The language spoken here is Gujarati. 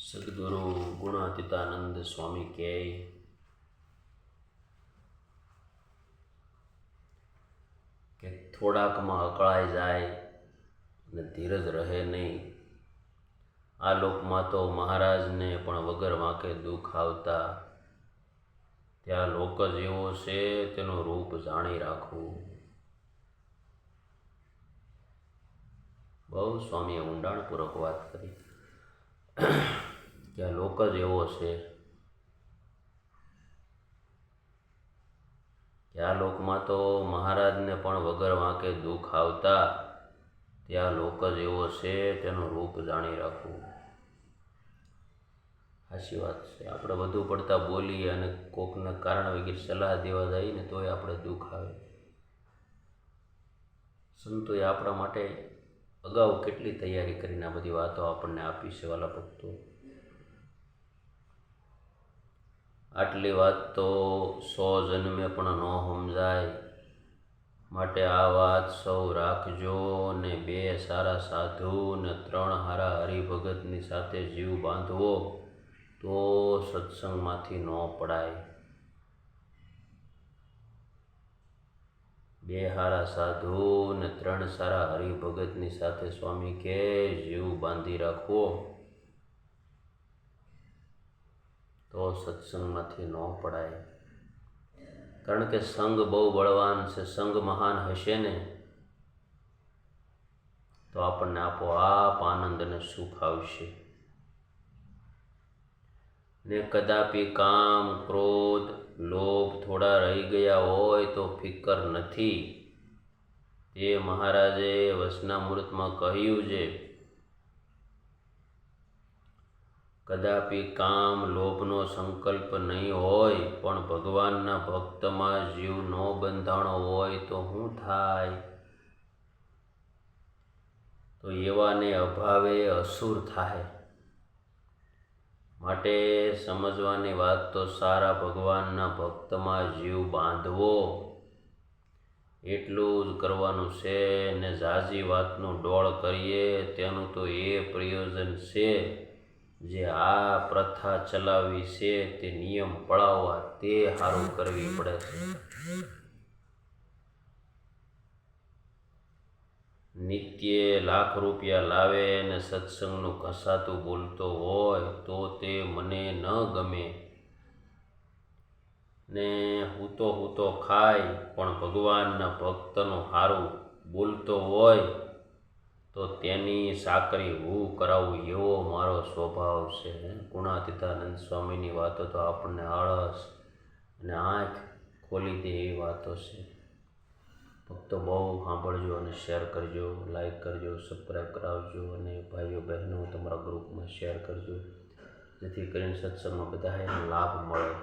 સદગુરુ ગુણાતીતાનંદ સ્વામી કહે કે થોડાકમાં અકળાઈ જાય અને ધીરજ રહે નહીં. આ લોકમાં તો મહારાજને પણ વગર વાંકે દુઃખ આવતા, ત્યાં લોક જ એવો છે તેનું રૂપ જાણી રાખવું. બહુ સ્વામીએ ઊંડાણપૂર્વક વાત કરી કે આ લોક જ એવો છે કે આ લોકમાં તો મહારાજને પણ વગર વાંકે દુઃખ આવતા, ત્યાં લોક જ એવો છે તેનું રૂપ જાણી રાખવું. સાચી વાત છે. આપણે વધુ પડતા બોલીએ અને કોકને કારણ વગેરે સલાહ દેવા જઈએ ને તોય આપણે દુઃખ આવે. સંતોએ આપણા માટે અગાઉ કેટલી તૈયારી કરીને આ બધી વાતો આપણને આપી છે. વાલા ભક્તો, આટલી વાત તો 100 જન્મે પણ ન સમજાય. માટે આ વાત સૌ રાખજો ને 2 સારા સાધુ ને 3 હારા હરિભગતની સાથે જીવ બાંધવો તો સત્સંગમાંથી ન પડાય. 2 હારા સાધુ ને 3 સારા હરિભગતની સાથે સ્વામી કે જીવ બાંધી રાખવો તો સત્સંગમાંથી ન પડાય. કારણ કે સંગ બહુ બળવાન છે. સંગ મહાન હશે ને તો આપણને આપોઆપ આનંદ અને સુખ આવશે. ને કદાપી કામ, ક્રોધ, લોભ થોડા રહી ગયા હોય તો ફિકર નથી. તે મહારાજે વચનામૃતમાં કહ્યું છે, કદાપી કામ, લોભનો સંકલ્પ નહીં હોય પણ ભગવાનના ભક્તમાં જીવ ન બંધાણો હોય તો શું થાય? તો એવાને અભાવે અસુર થાય. માટે સમજવાની વાત તો સારા ભગવાનના ભક્તમાં જીવ બાંધવો એટલું જ કરવાનું છે. ને ઝાઝી વાતનું ડોળ કરીએ તેનું તો એ પ્રયોજન છે જે આ પ્રથા ચલાવવી છે તે નિયમ પળાવવા તે સારું કરવી પડે છે. નિત્યે લાખ રૂપિયા લાવે ને સત્સંગનું ઘસાતું બોલતો હોય તો તે મને ન ગમે. ને હૂતો ખાય પણ ભગવાનના ભક્તનું સારું બોલતો હોય તો તેની સાકરી હું કરાવું એવો મારો સ્વભાવ છે. ગુણાતીતાનંદ સ્વામીની વાતો તો આપણને આળસ અને આંખ ખોલી દે એવી વાતો છે. ભક્તો બહુ સાંભળજો અને શેર કરજો, લાઈક કરજો, સબસ્ક્રાઈબ કરાવજો અને ભાઈઓ બહેનો તમારા ગ્રુપમાં શેર કરજો જેથી કરીને સત્સંગમાં બધાને લાભ મળે.